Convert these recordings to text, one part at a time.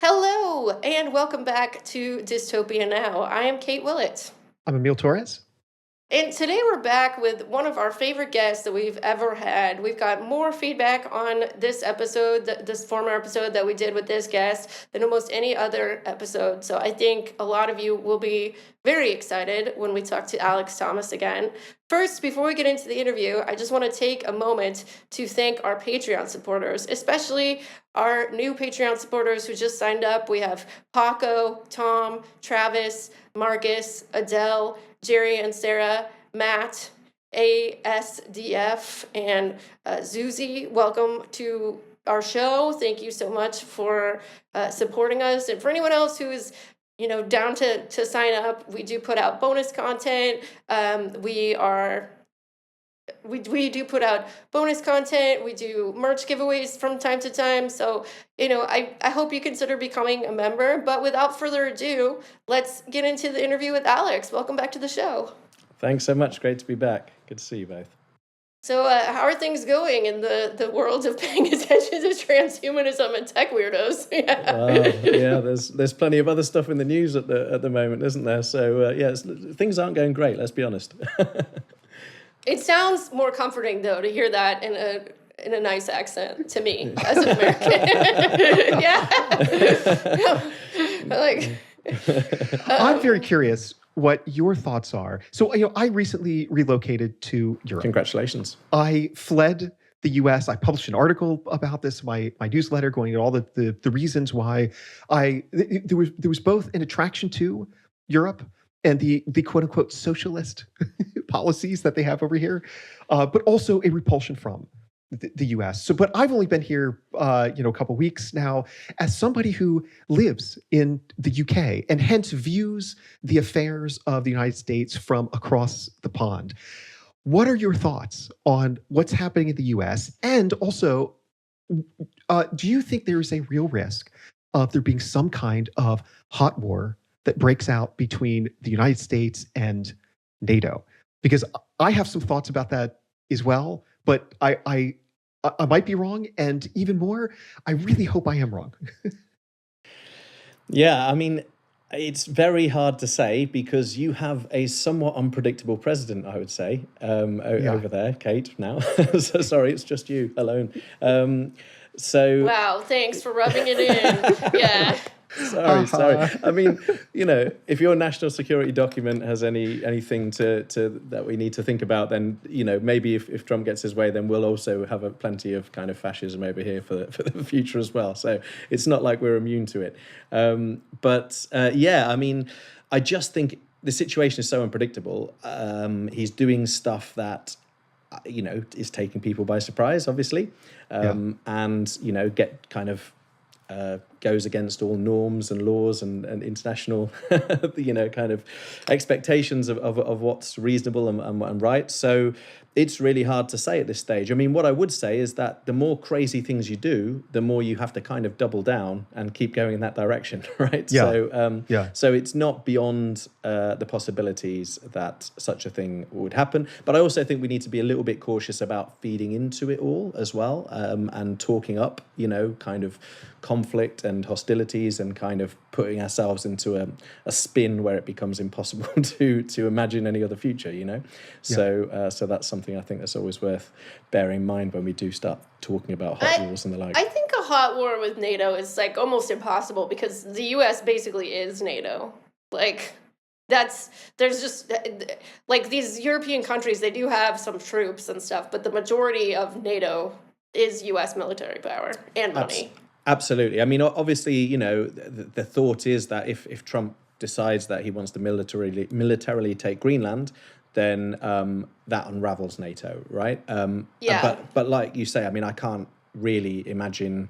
Hello, and welcome back to Dystopia Now. I am Kate Willett. I'm Emil Torres. And today we're back with one of our favorite guests that we've ever had. We've got more feedback on this episode, this former episode that we did with this guest, than almost any other episode. So I think a lot of you will be very excited when we talk to Alex Thomas again. First, before we get into the interview, I just want to take a moment to thank our Patreon supporters, especially our new Patreon supporters who just signed up. We have Paco, Tom, Travis, Marcus, Adele, Jerry and Sarah, Matt, ASDF, and Zuzi. Welcome to our show. Thank you so much for supporting us. And for anyone else who is down to sign up, we do put out bonus content. We do put out bonus content. We do merch giveaways from time to time. So, I hope you consider becoming a member. But without further ado, let's get into the interview with Alex. Welcome back to the show. Thanks so much. Great to be back. Good to see you both. So how are things going in the world of paying attention to transhumanism and tech weirdos? Yeah, there's plenty of other stuff in the news at the moment, isn't there? So things aren't going great. Let's be honest. It sounds more comforting though to hear that in a nice accent to me as an American. I'm very curious what your thoughts are. So, I recently relocated to Europe. Congratulations. I fled the US. I published an article about this, my newsletter, going into all the reasons why there was both an attraction to Europe and the quote unquote socialist policies that they have over here, but also a repulsion from the US. So, but I've only been here, a couple weeks now, as somebody who lives in the UK and hence views the affairs of the United States from across the pond. What are your thoughts on what's happening in the US? And also, do you think there is a real risk of there being some kind of hot war that breaks out between the United States and NATO? Because I have some thoughts about that as well, but I might be wrong, and even more, I really hope I am wrong. Yeah, I mean, it's very hard to say because you have a somewhat unpredictable president, I would say, over there, Kate, now. So sorry, it's just you alone. Wow, thanks for rubbing it in. Yeah. Sorry. I mean, if your national security document has anything to that we need to think about, then maybe if Trump gets his way, then we'll also have plenty of kind of fascism over here for the future as well. So it's not like we're immune to it. I mean, I just think the situation is so unpredictable. He's doing stuff that is taking people by surprise, obviously, and get kind of. Goes against all norms and laws and international, kind of expectations of what's reasonable and right. So it's really hard to say at this stage. I mean, what I would say is that the more crazy things you do, the more you have to kind of double down and keep going in that direction, right? Yeah. So it's not beyond the possibilities that such a thing would happen. But I also think we need to be a little bit cautious about feeding into it all as well, and talking up, kind of conflict and hostilities and kind of putting ourselves into a spin where it becomes impossible to imagine any other future, So that's something I think that's always worth bearing in mind when we do start talking about hot wars and the like. I think a hot war with NATO is like almost impossible because the US basically is NATO. There's just like these European countries, they do have some troops and stuff, but the majority of NATO is US military power and money. Absolutely. I mean, obviously, the thought is that if Trump decides that he wants to militarily take Greenland, then that unravels NATO, right? But like you say, I mean, I can't really imagine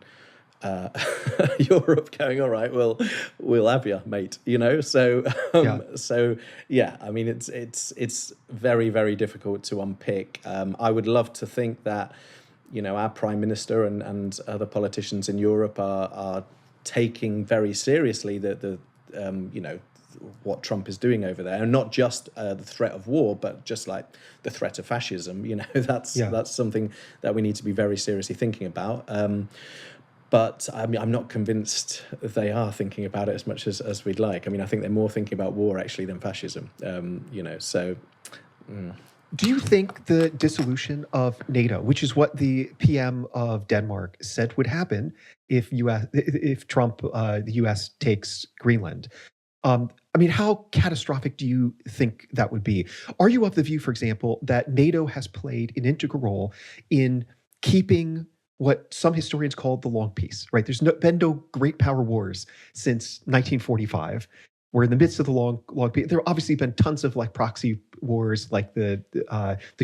Europe going, all right, we'll have you, mate. So I mean, it's very, very difficult to unpick. I would love to think that our prime minister and other politicians in Europe are taking very seriously the what Trump is doing over there, and not just the threat of war, but just like the threat of fascism. That's something that we need to be very seriously thinking about. But I mean, I'm not convinced they are thinking about it as much as we'd like. I mean, I think they're more thinking about war actually than fascism. So. Do you think the dissolution of NATO, which is what the PM of Denmark said would happen if Trump, the U.S. takes Greenland? I mean, how catastrophic do you think that would be? Are you of the view, for example, that NATO has played an integral role in keeping what some historians call the long peace, right? There's been no great power wars since 1945. We're in the midst of the long peace. There have obviously been tons of like proxy wars, like the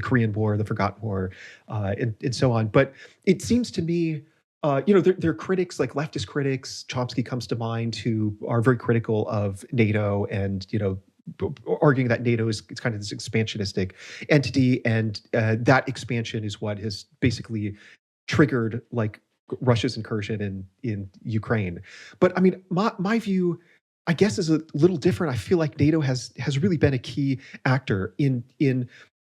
Korean War, the Forgotten War, and so on. But it seems to me, there are critics, like leftist critics. Chomsky comes to mind, who are very critical of NATO, and arguing that NATO is kind of this expansionistic entity, and that expansion is what has basically triggered like Russia's incursion in Ukraine. But I mean, my view, I guess, is a little different. I feel like NATO has really been a key actor in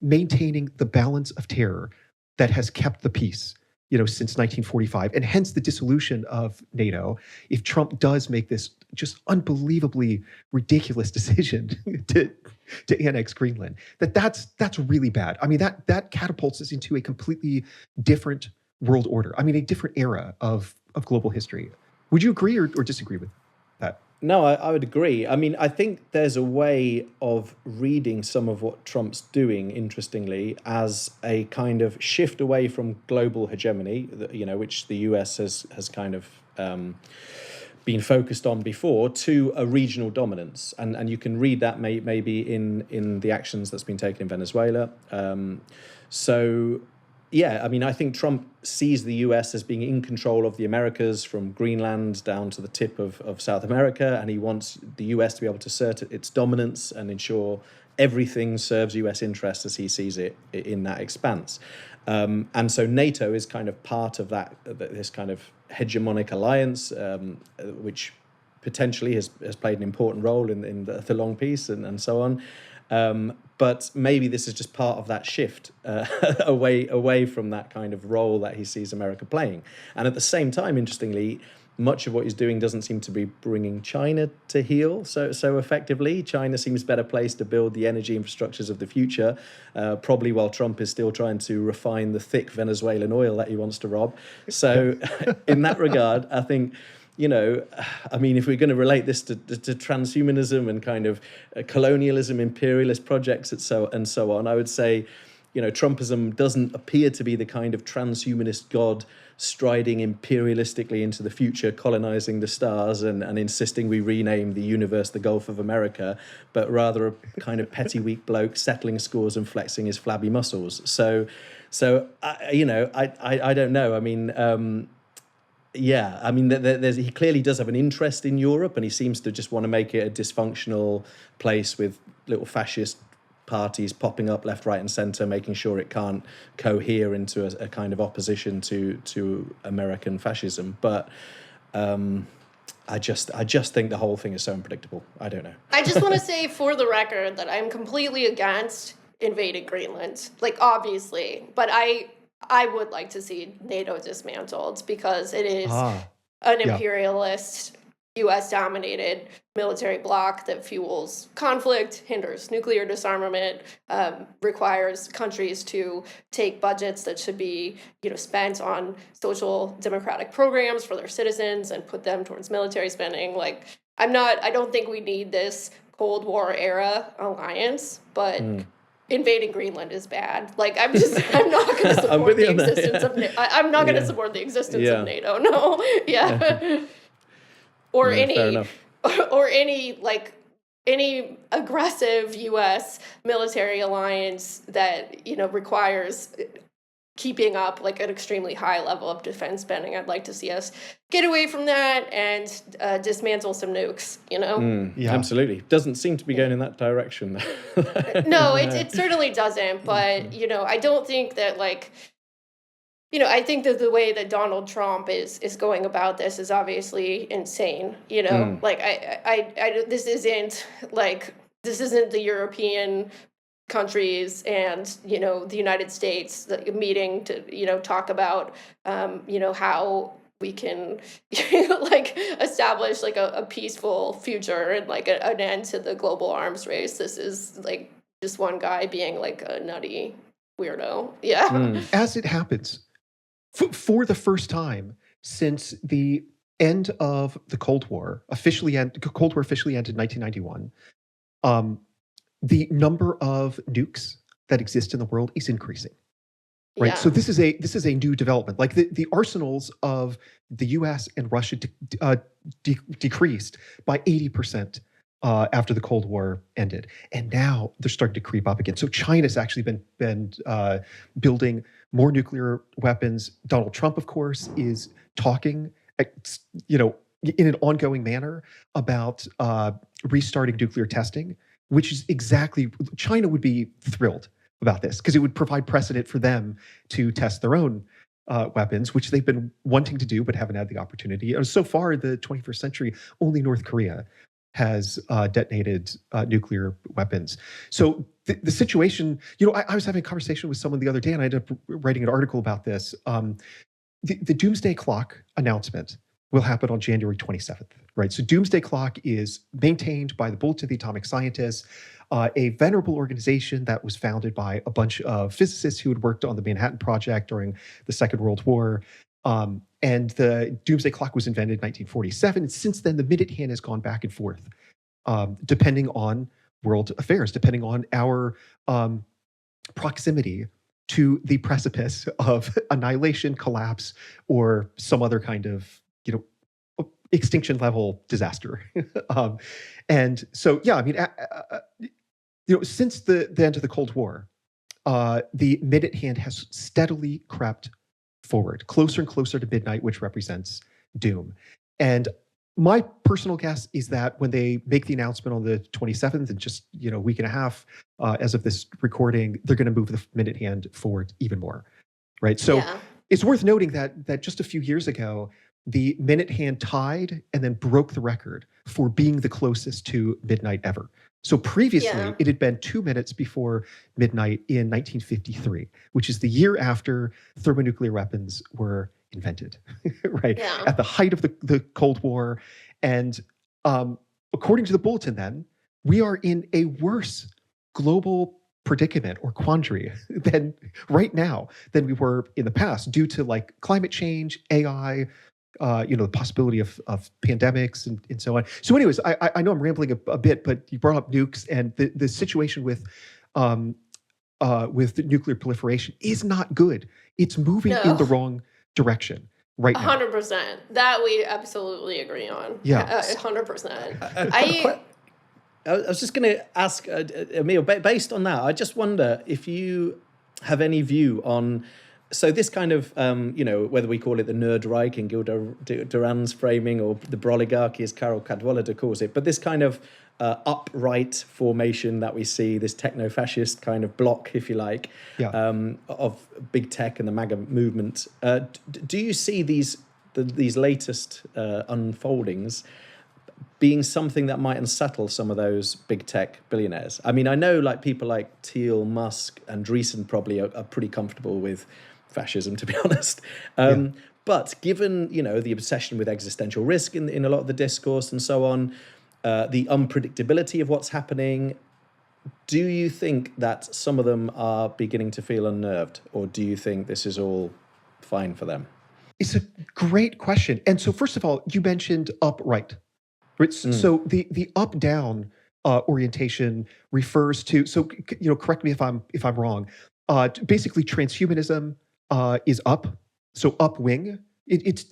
maintaining the balance of terror that has kept the peace, since 1945, and hence the dissolution of NATO. If Trump does make this just unbelievably ridiculous decision to annex Greenland, that's really bad. I mean, that catapults us into a completely different world order. I mean, a different era of global history. Would you agree or disagree with that? No, I would agree. I mean, I think there's a way of reading some of what Trump's doing, interestingly, as a kind of shift away from global hegemony, which the US has kind of been focused on before, to a regional dominance. And you can read that maybe in the actions that's been taken in Venezuela. Yeah, I mean, I think Trump sees the US as being in control of the Americas from Greenland down to the tip of South America, and he wants the US to be able to assert its dominance and ensure everything serves US interests as he sees it in that expanse. And so NATO is kind of part of this kind of hegemonic alliance, which potentially has played an important role in the long peace and so on. But maybe this is just part of that shift away from that kind of role that he sees America playing. And at the same time, interestingly, much of what he's doing doesn't seem to be bringing China to heel so effectively. China seems better placed to build the energy infrastructures of the future, probably while Trump is still trying to refine the thick Venezuelan oil that he wants to rob. So in that regard, I think, I mean, if we're going to relate this to transhumanism and kind of colonialism, imperialist projects and so on, I would say, Trumpism doesn't appear to be the kind of transhumanist god striding imperialistically into the future, colonizing the stars and insisting we rename the universe the Gulf of America, but rather a kind of petty, weak bloke settling scores and flexing his flabby muscles. So I don't know. I mean, yeah, I mean, he clearly does have an interest in Europe, and he seems to just want to make it a dysfunctional place with little fascist parties popping up left, right, and centre, making sure it can't cohere into a kind of opposition to American fascism. But I just think the whole thing is so unpredictable. I don't know. I just want to say for the record that I'm completely against invading Greenland, like obviously, but I would like to see NATO dismantled because it is an imperialist, U.S.-dominated military bloc that fuels conflict, hinders nuclear disarmament, requires countries to take budgets that should be, spent on social democratic programs for their citizens and put them towards military spending. Like, I don't think we need this Cold War era alliance, but invading Greenland is bad. Like, I'm not going to support the existence of NATO. I'm not going to support the existence of NATO. No. Yeah. Or any aggressive U.S. military alliance that, requires keeping up like an extremely high level of defense spending. I'd like to see us get away from that and dismantle some nukes, Yeah, absolutely. Doesn't seem to be going in that direction. No, it certainly doesn't. But, I don't think that I think that the way that Donald Trump is going about this is obviously insane. Like this isn't the European countries and the United States meeting to talk about how we can like establish like a peaceful future and like an end to the global arms race. This is like just one guy being like a nutty weirdo. Yeah. As it happens, for the first time since the end of the Cold War, Cold War officially ended in 1991, the number of nukes that exist in the world is increasing. Right. Yeah. So this is a new development. Like the arsenals of the U.S. and Russia decreased by 80% after the Cold War ended, and now they're starting to creep up again. So China's actually been building more nuclear weapons. Donald Trump, of course, is talking, in an ongoing manner about restarting nuclear testing, which is exactly, China would be thrilled about this because it would provide precedent for them to test their own weapons, which they've been wanting to do but haven't had the opportunity. And so far, the 21st century, only North Korea has detonated nuclear weapons. So the situation, I was having a conversation with someone the other day, and I ended up writing an article about this. The doomsday clock announcement will happen on January 27th, right? So doomsday clock is maintained by the Bulletin of the Atomic Scientists, a venerable organization that was founded by a bunch of physicists who had worked on the Manhattan Project during the Second World War. And the doomsday clock was invented in 1947. And since then, the minute hand has gone back and forth, depending on world affairs, depending on our proximity to the precipice of annihilation, collapse, or some other kind of, extinction level disaster. And so, yeah, I mean, since the end of the Cold War, the minute hand has steadily crept forward, closer and closer to midnight, which represents doom. And my personal guess is that when they make the announcement on the 27th, in just a week and a half, as of this recording, they're going to move the minute hand forward even more, right? So it's worth noting that just a few years ago, the minute hand tied and then broke the record for being the closest to midnight ever. So previously, it had been 2 minutes before midnight in 1953, which is the year after thermonuclear weapons were invented, right? Yeah. At the height of the Cold War. And according to the Bulletin then, we are in a worse global predicament or quandary than right now than we were in the past due to like climate change, AI, the possibility of pandemics and so on. So anyways, I know I'm rambling a bit, but you brought up nukes, and the situation with nuclear proliferation is not good. It's moving in the wrong direction right now. 100%. That we absolutely agree on. Yeah. 100%. I was just going to ask, Emil, based on that, I just wonder if you have any view on, so this kind of, whether we call it the Nerd Reich in Gilda Duran's framing or the Broligarchy, as Karol Cadwallader calls it, but this kind of upright formation that we see, this techno-fascist kind of block, if you like, of big tech and the MAGA movement. Do you see these latest unfoldings being something that might unsettle some of those big tech billionaires? I mean, I know like people like Thiel, Musk, and Andreessen probably are pretty comfortable with fascism, to be honest. But given, the obsession with existential risk in a lot of the discourse and so on, the unpredictability of what's happening, do you think that some of them are beginning to feel unnerved, or do you think this is all fine for them? It's a great question. And so first of all, you mentioned upright. Right? So the up-down orientation refers to, so correct me if I'm wrong. Basically, transhumanism is up, so up-wing. It's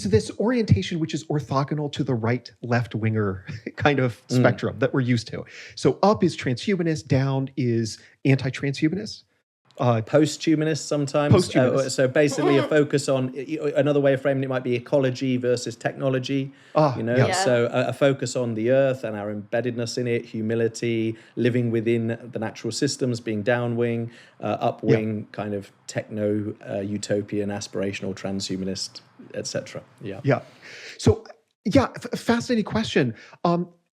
this orientation which is orthogonal to the right-left winger kind of spectrum that we're used to. So up is transhumanist, down is anti-transhumanist. Post-humanist sometimes. Post-humanist. So basically a focus on, another way of framing it might be ecology versus technology. So a focus on the earth and our embeddedness in it, humility, living within the natural systems, being downwing, upwing, kind of techno, utopian, aspirational, transhumanist, etc. Yeah. So fascinating question.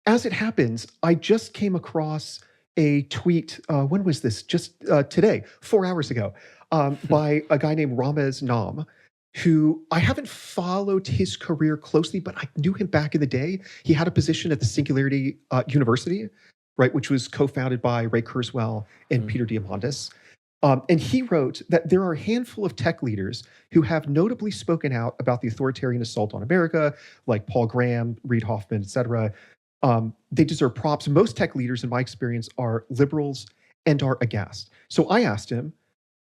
As it happens, I just came across a tweet, when was this? Just today, 4 hours ago, by a guy named Ramez Nam. who I haven't followed his career closely, but I knew him back in the day. He had a position at the Singularity University, right, which was co-founded by Ray Kurzweil and Peter Diamandis. And he wrote that there are a handful of tech leaders who have notably spoken out about the authoritarian assault on America, like Paul Graham, Reid Hoffman, et cetera. They deserve props. Most tech leaders, in my experience, are liberals and are aghast. So I asked him,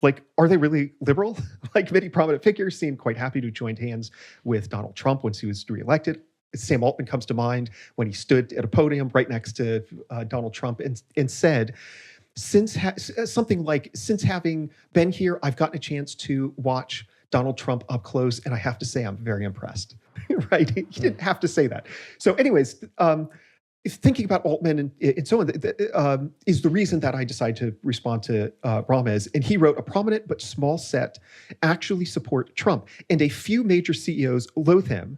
like, are they really liberal? Like, many prominent figures seemed quite happy to have joined hands with Donald Trump once he was reelected. Sam Altman comes to mind when he stood at a podium right next to Donald Trump and said, something like, since having been here, I've gotten a chance to watch Donald Trump up close, and I have to say I'm very impressed. Right? He didn't have to say that. So anyways, thinking about Altman and so on is the reason that I decided to respond to Ramez. And he wrote, a prominent but small set actually support Trump, and a few major CEOs loathe him,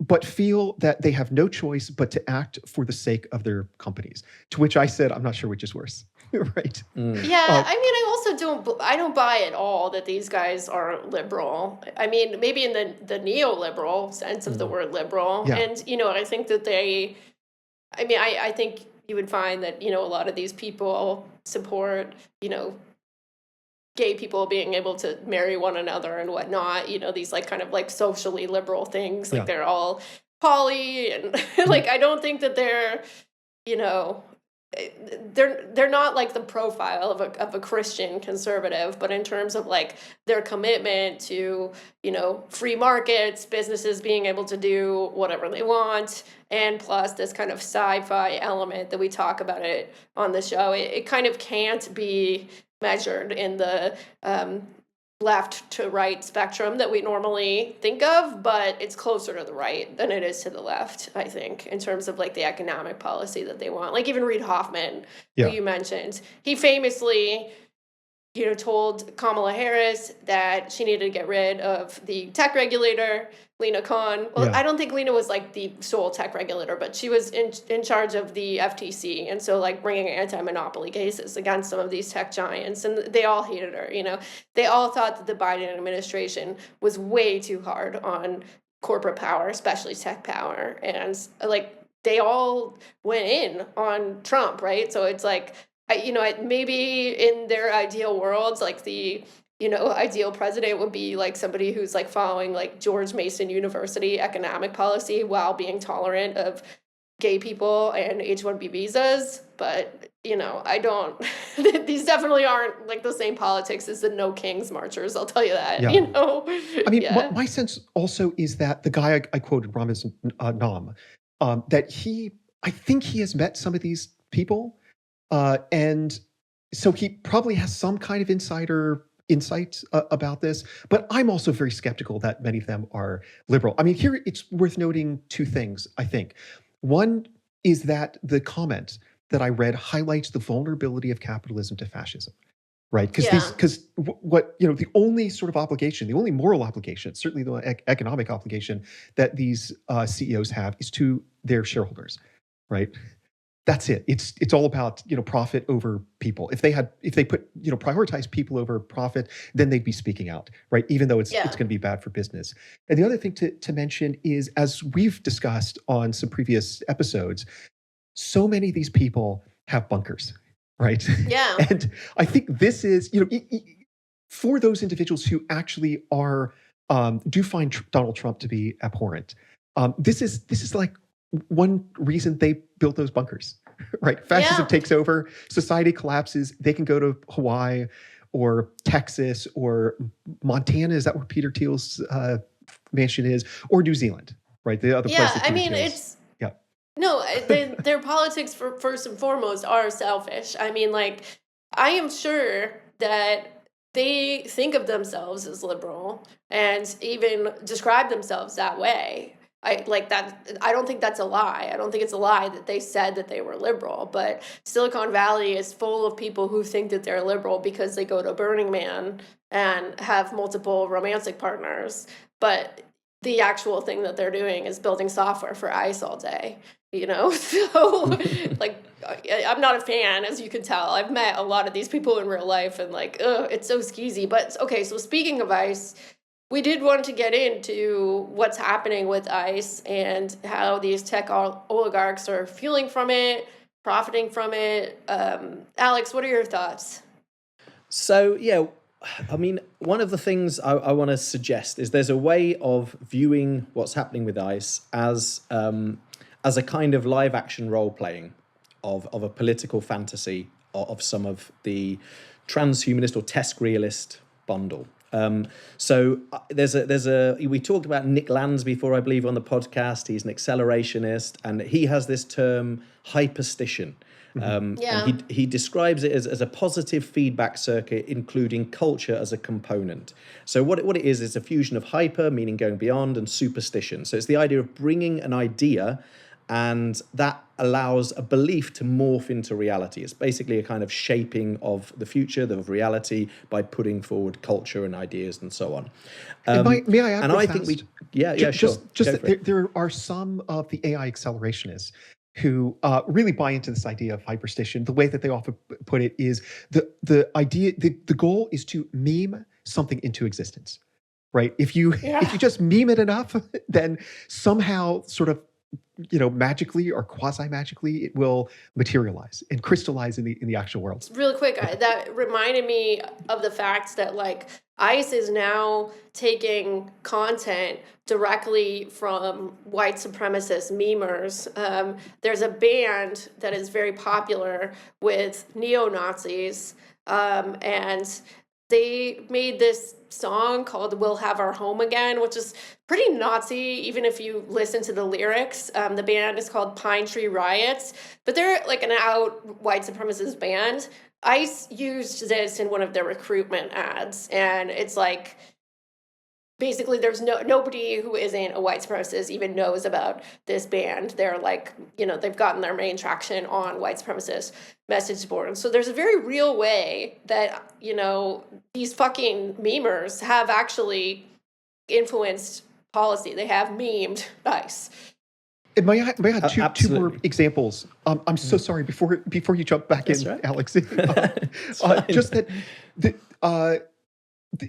but feel that they have no choice but to act for the sake of their companies. To which I said, I'm not sure which is worse. Right? Yeah, I mean, I also don't buy at all that these guys are liberal. I mean, maybe in the neoliberal sense of the word liberal. Yeah. And, I think that I think you would find that, a lot of these people support, gay people being able to marry one another and whatnot, these like kind of like socially liberal things, like they're all poly and like, I don't think that they're, they're not like the profile of a Christian conservative, but in terms of like their commitment to, free markets, businesses being able to do whatever they want, and plus this kind of sci-fi element that we talk about it on the show, it kind of can't be measured in the left to right spectrum that we normally think of, but it's closer to the right than it is to the left, I think, in terms of like the economic policy that they want. Like even Reid Hoffman, who you mentioned, he famously, told Kamala Harris that she needed to get rid of the tech regulator, Lena Khan. Well, I don't think Lena was like the sole tech regulator, but she was in charge of the FTC. And so like bringing anti-monopoly cases against some of these tech giants. And they all hated her, They all thought that the Biden administration was way too hard on corporate power, especially tech power. And like they all went in on Trump, right? So it's like, maybe in their ideal worlds, like the ideal president would be like somebody who's like following like George Mason University economic policy while being tolerant of gay people and H-1B visas. But, I don't, these definitely aren't like the same politics as the No Kings marchers. I'll tell you that, I mean, my sense also is that the guy I quoted, Ramez Nam, that I think he has met some of these people. And so he probably has some kind of insider insight about this, but I'm also very skeptical that many of them are liberal. I mean, here it's worth noting two things, I think. One is that the comment that I read highlights the vulnerability of capitalism to fascism, right? Because what, the only sort of obligation, the only moral obligation, certainly the economic obligation that these CEOs have is to their shareholders, right? That's it. It's all about, profit over people. If they put, prioritize people over profit, then they'd be speaking out, right? Even though it's going to be bad for business. And the other thing to mention is, as we've discussed on some previous episodes, so many of these people have bunkers, right? Yeah. And I think this is, for those individuals who actually do find Donald Trump to be abhorrent, this is like one reason they built those bunkers, right? Fascism takes over, society collapses. They can go to Hawaii or Texas or Montana. Is that where Peter Thiel's mansion is? Or New Zealand, right? The other place. Yeah, I mean, their politics first and foremost are selfish. I mean, like, I am sure that they think of themselves as liberal and even describe themselves that way. I don't think that's a lie. I don't think it's a lie that they said that they were liberal, but Silicon Valley is full of people who think that they're liberal because they go to Burning Man and have multiple romantic partners. But the actual thing that they're doing is building software for ICE all day, you know? So, like, I'm not a fan, as you can tell. I've met a lot of these people in real life, and like, ugh, it's so skeezy. But okay, so speaking of ICE, we did want to get into what's happening with ICE and how these tech oligarchs are fueling from it, profiting from it. Alex, what are your thoughts? So, yeah, I mean, one of the things I want to suggest is there's a way of viewing what's happening with ICE as a kind of live action role playing of a political fantasy of some of the transhumanist or test realist bundle. So we talked about Nick Lands before, I believe, on the podcast. He's an accelerationist, and he has this term hyperstition. And he describes it as a positive feedback circuit, including culture as a component. So what it is a fusion of hyper, meaning going beyond, and superstition. So it's the idea of bringing an idea, and that allows a belief to morph into reality. It's basically a kind of shaping of the future, of reality, by putting forward culture and ideas and so on. May I add? And I think sure. There are some of the AI accelerationists who really buy into this idea of hyperstition. The way that they often put it is the idea, the goal is to meme something into existence, right? If you just meme it enough, then somehow sort of, magically or quasi-magically, it will materialize and crystallize in the actual world. Really quick, that reminded me of the fact that like ICE is now taking content directly from white supremacist memers. There's a band that is very popular with neo-Nazis, and they made this song called "We'll Have Our Home Again," which is pretty Nazi, even if you listen to the lyrics. The band is called Pine Tree Riots, but they're like an out white supremacist band. ICE used this in one of their recruitment ads, and it's like, basically there's nobody who isn't a white supremacist even knows about this band. They're like, they've gotten their main traction on white supremacist message boards. So there's a very real way that, these fucking memers have actually influenced policy. They have memed ICE. And may I add two more examples? I'm so sorry, before you jump back in, right, Alex. Just that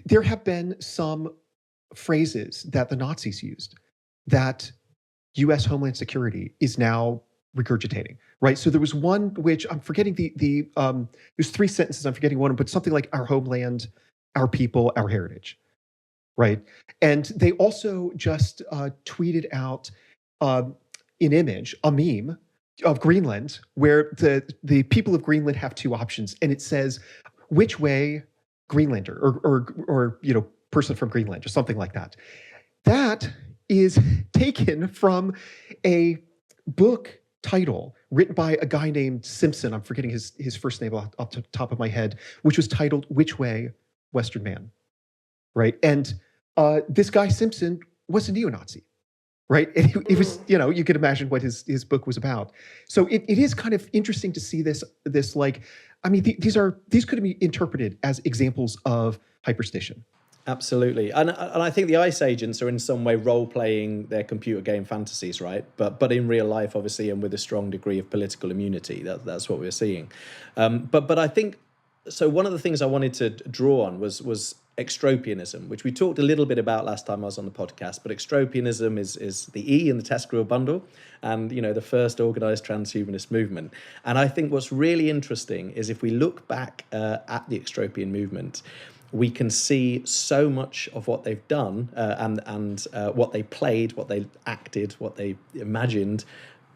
there have been some phrases that the Nazis used that U.S. Homeland Security is now regurgitating, right? So there was one which I'm forgetting there's three sentences, I'm forgetting one, but something like "our homeland, our people, our heritage," right? And they also just tweeted out an image, a meme of Greenland, where the people of Greenland have two options, and it says, "Which way, Greenlander," or person from Greenland, or something like that. That is taken from a book title written by a guy named Simpson. I'm forgetting his first name off the top of my head, which was titled "Which Way, Western Man," right? And this guy Simpson was a neo-Nazi, right? And it was, you could imagine what his book was about. So it is kind of interesting to see this like, I mean, these could be interpreted as examples of hyperstition. Absolutely. And I think the ICE agents are in some way role-playing their computer game fantasies, right? But in real life, obviously, and with a strong degree of political immunity. That's what we're seeing. But I think, so one of the things I wanted to draw on was extropianism, which we talked a little bit about last time I was on the podcast. But extropianism is the E in the TESCREAL bundle, and the first organized transhumanist movement. And I think what's really interesting is if we look back at the extropian movement, we can see so much of what they've done and what they played, what they acted, what they imagined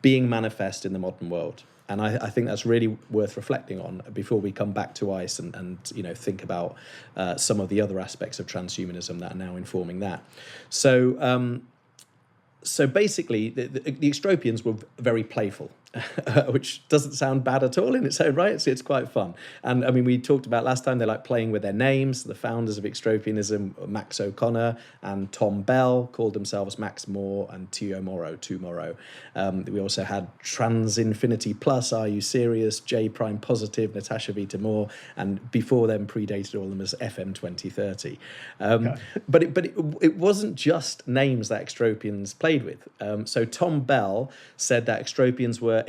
being manifest in the modern world. And I think that's really worth reflecting on before we come back to ICE and think about some of the other aspects of transhumanism that are now informing that. So basically, the Extropians were very playful. which doesn't sound bad at all in its own right. It's quite fun. And I mean, we talked about last time, they like playing with their names. The founders of Extropianism, Max O'Connor and Tom Bell, called themselves Max Moore and Tio Morrow, Tomorrow. We also had Trans Infinity Plus, Are You Serious? J Prime Positive, Natasha Vita Moore, and before them predated all of them as FM 2030. But it wasn't just names that Extropians played with. So Tom Bell said that Extropians were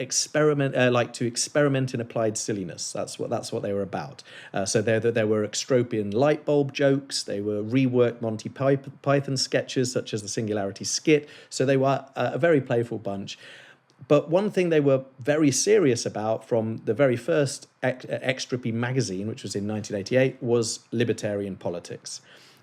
like to experiment in applied silliness. That's what they were about. So there were Extropian light bulb jokes. They were reworked Monty Python sketches, such as the Singularity skit. So they were a very playful bunch. But one thing they were very serious about from the very first Extropy magazine, which was in 1988, was libertarian politics.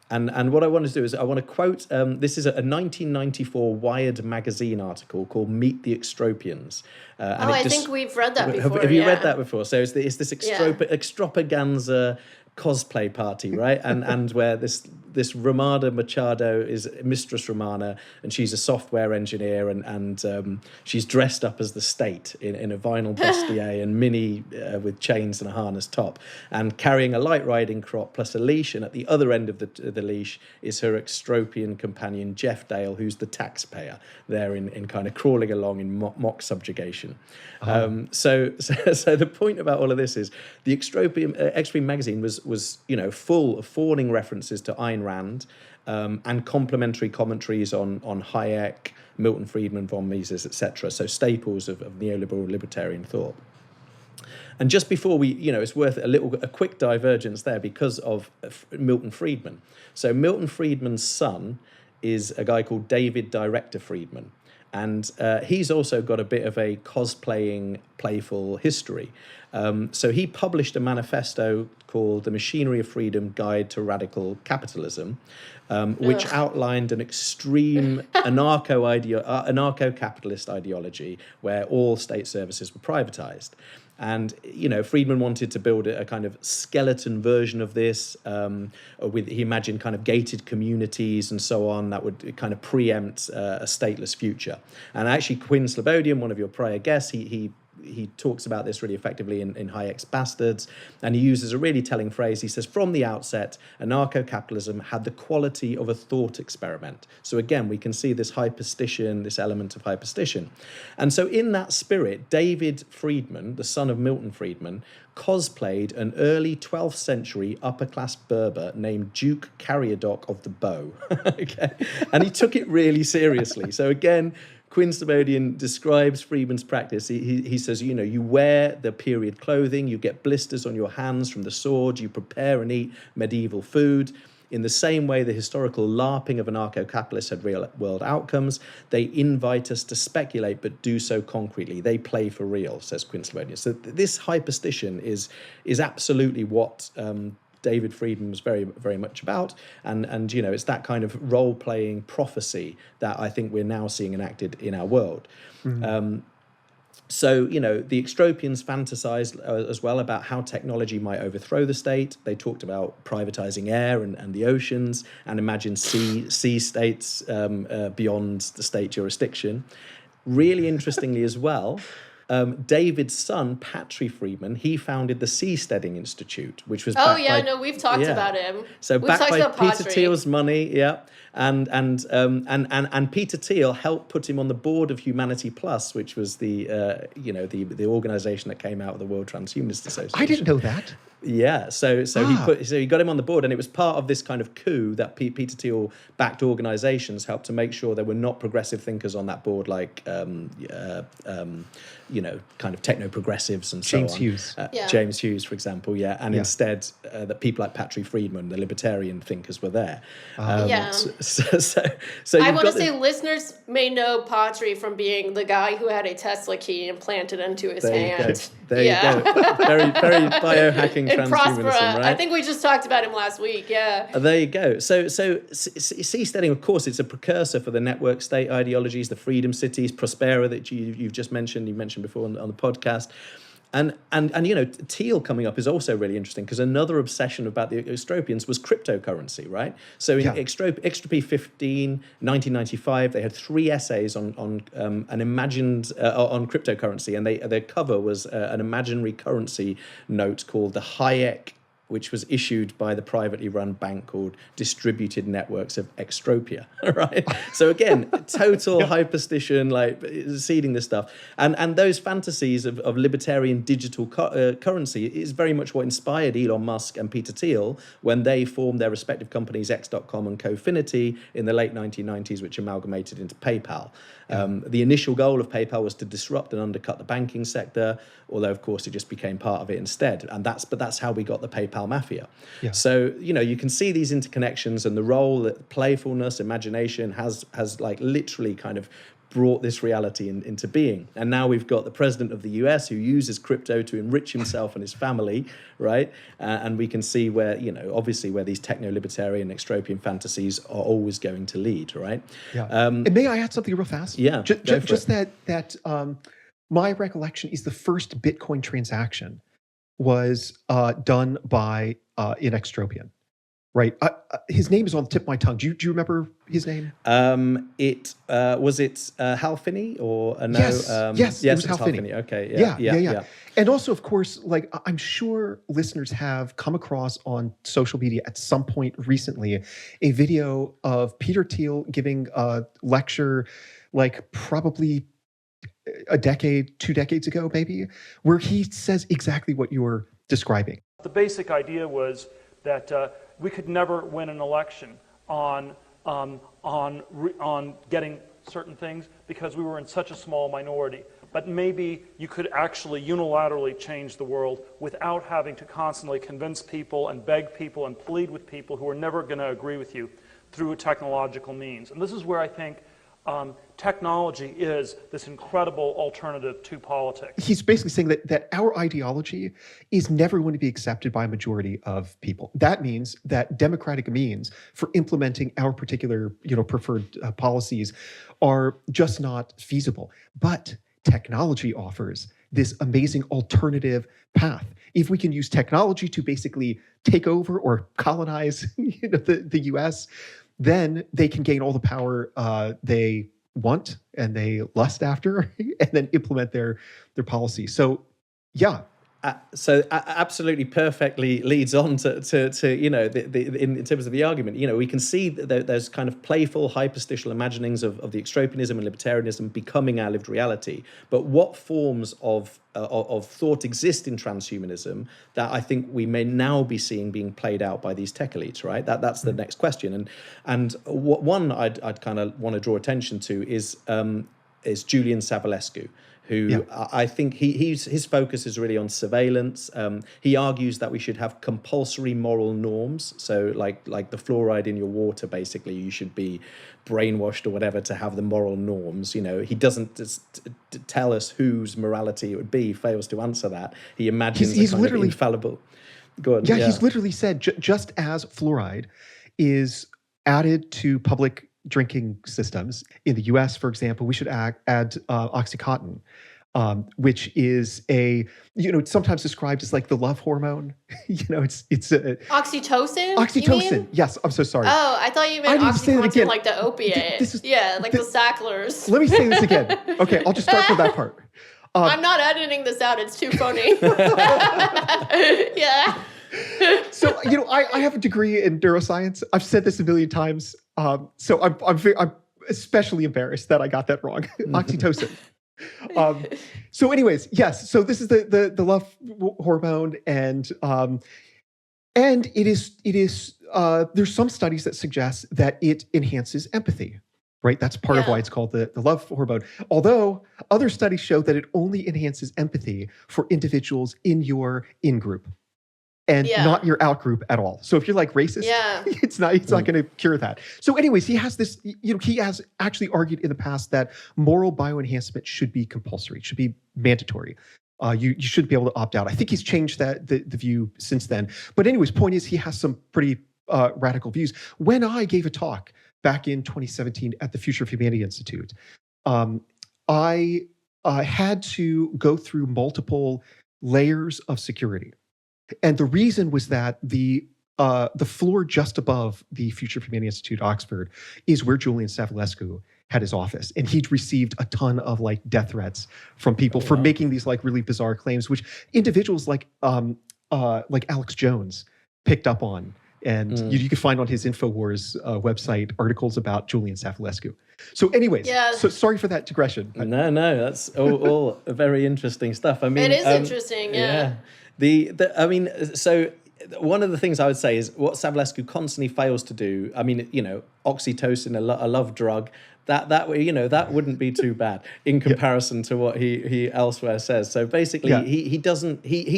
And what I want to do is I want to quote, this is a 1994 Wired magazine article called Meet the Extropians. I think we've read that before. Have you read that before? So it's this extravaganza cosplay party, right? And where this Ramada Machado is Mistress Romana, and she's a software engineer, and she's dressed up as the state in a vinyl bustier and mini with chains and a harness top, and carrying a light riding crop plus a leash, and at the other end of the leash is her Extropian companion Jeff Dale, who's the taxpayer there in kind of crawling along in mock subjugation. So the point about all of this is the Extreme magazine was full of fawning references to Ayn Rand and complementary commentaries on Hayek, Milton Friedman, von Mises, etc. So staples of neoliberal libertarian thought. And just before it's worth a quick divergence there because of Milton Friedman. So Milton Friedman's son is a guy called David Director Friedman. And he's also got a bit of a cosplaying, playful history. So he published a manifesto called The Machinery of Freedom Guide to Radical Capitalism, which outlined an extreme anarcho-capitalist ideology where all state services were privatized. And, Friedman wanted to build a kind of skeleton version of this. He imagined kind of gated communities and so on that would kind of preempt a stateless future. And actually, Quinn Slobodian, one of your prior guests, he talks about this really effectively in Hayek's Bastards, and he uses a really telling phrase. He says, from the outset, anarcho-capitalism had the quality of a thought experiment. So again, we can see this hyperstition, this element of hyperstition. And so in that spirit, David Friedman, the son of Milton Friedman, cosplayed an early 12th century upper-class Berber named Duke Carriadoc of the Bow. Okay? And he took it really seriously. So again, Quinn Slobodian describes Friedman's practice. He says, you wear the period clothing, you get blisters on your hands from the sword, you prepare and eat medieval food. In the same way the historical LARPing of anarcho-capitalists had real-world outcomes, they invite us to speculate, but do so concretely. They play for real, says Quinn Slobodian. So this hyperstition is absolutely what David Friedman was very, very much about. And it's that kind of role-playing prophecy that I think we're now seeing enacted in our world. Mm-hmm. So, the Extropians fantasized as well about how technology might overthrow the state. They talked about privatizing air and the oceans and imagined sea states beyond the state jurisdiction. Really interestingly as well, David's son, Patry Friedman, he founded the Seasteading Institute, which was we've talked about him. So backed by Peter Thiel's money, and Peter Thiel helped put him on the board of Humanity Plus, which was the organization that came out of the World Transhumanist Association. I didn't know that. Yeah, so he got him on the board, and it was part of this kind of coup that Peter Thiel backed organizations helped to make sure there were not progressive thinkers on that board, like kind of techno progressives and so on. James Hughes, for example, instead that people like Patry Friedman, the libertarian thinkers, were there. So I want to say listeners may know Patry from being the guy who had a Tesla key implanted into his hand. There you go. Very, very biohacking transhumanism, right? I think we just talked about him last week, There you go. So seasteading, of course, it's a precursor for the network state ideologies, the freedom cities, Prospera that you've just mentioned, you mentioned before on the podcast. And you know, Teal coming up is also really interesting because another obsession about the Extropians was cryptocurrency, right? So in Extropy 15, 1995, they had 3 essays on an imagined on cryptocurrency, and their cover was an imaginary currency note called the Hayek, which was issued by the privately run bank called Distributed Networks of Extropia, right? So again, total hyperstition, like seeding this stuff. And those fantasies of libertarian digital currency is very much what inspired Elon Musk and Peter Thiel when they formed their respective companies, X.com and Cofinity, in the late 1990s, which amalgamated into PayPal. The initial goal of PayPal was to disrupt and undercut the banking sector, although of course it just became part of it instead. And that's how we got the PayPal mafia. So, you know, you can see these interconnections and the role that playfulness, imagination has like literally kind of brought this reality into being. And now we've got the president of the US who uses crypto to enrich himself and his family, right? And we can see where, you know, obviously where these techno-libertarian extropian fantasies are always going to lead, right? And may I add something real fast? Yeah, just that my recollection is the first Bitcoin transaction was done by an Extropian, right? His name is on the tip of my tongue. Do you remember his name? Was it Hal Finney or no? Yes, it was Hal Finney. Okay, yeah. And also, of course, like I'm sure listeners have come across on social media at some point recently a video of Peter Thiel giving a lecture, like probably a decade, 2 decades ago, maybe, where he says exactly what you're describing. The basic idea was that we could never win an election on getting certain things because we were in such a small minority. But maybe you could actually unilaterally change the world without having to constantly convince people and beg people and plead with people who are never going to agree with you through a technological means. And this is where I think technology is this incredible alternative to politics. He's basically saying that our ideology is never going to be accepted by a majority of people. That means that democratic means for implementing our particular, preferred policies are just not feasible. But technology offers this amazing alternative path. If we can use technology to basically take over or colonize the US, then they can gain all the power they want and they lust after, and then implement their policy. So, yeah. So absolutely perfectly leads on to in terms of the argument. We can see that there's kind of playful, hyperstitial imaginings of the extropianism and libertarianism becoming our lived reality. But what forms of thought exist in transhumanism that I think we may now be seeing being played out by these tech elites, right? That's the next question. And what one I'd kind of want to draw attention to is Julian Savulescu, who I think his focus is really on surveillance. He argues that we should have compulsory moral norms. So like the fluoride in your water, basically, you should be brainwashed or whatever to have the moral norms. He doesn't just tell us whose morality it would be, fails to answer that. He imagines he's literally infallible. Go on. Yeah, he's literally said, just as fluoride is added to public drinking systems in the US, for example, we should add Oxycontin, which is it's sometimes described as like the love hormone. It's oxytocin. Oxytocin. Yes, I'm so sorry. Oh, I thought you meant Oxycontin, like the opiate. The Sacklers. Let me say this again. Okay, I'll just start from that part. I'm not editing this out. It's too funny. Yeah. So I have a degree in neuroscience. I've said this a million times. So I'm especially embarrassed that I got that wrong. Oxytocin. So anyways, yes. So this is the love hormone, and it is there's some studies that suggest that it enhances empathy. Right, that's part of why it's called the love hormone. Although other studies show that it only enhances empathy for individuals in your in-group, and not your out-group at all. So if you're like racist, it's not going to cure that. So anyways, he has this, he has actually argued in the past that moral bioenhancement should be compulsory, should be mandatory. You should be able to opt out. I think he's changed the view since then. But anyways, point is he has some pretty radical views. When I gave a talk back in 2017 at the Future of Humanity Institute, I had to go through multiple layers of security. And the reason was that the floor just above the Future for Humanity Institute, Oxford, is where Julian Savulescu had his office, and he'd received a ton of like death threats from people for making these like really bizarre claims, which individuals like Alex Jones picked up on. And you can find on his InfoWars website articles about Julian Savulescu. So anyways, so sorry for that digression. No, that's all very interesting stuff. I mean, it is interesting, I mean, so one of the things I would say is what Savulescu constantly fails to do. I mean, oxytocin, a love drug, that wouldn't be too bad in comparison to what he elsewhere says. So basically, he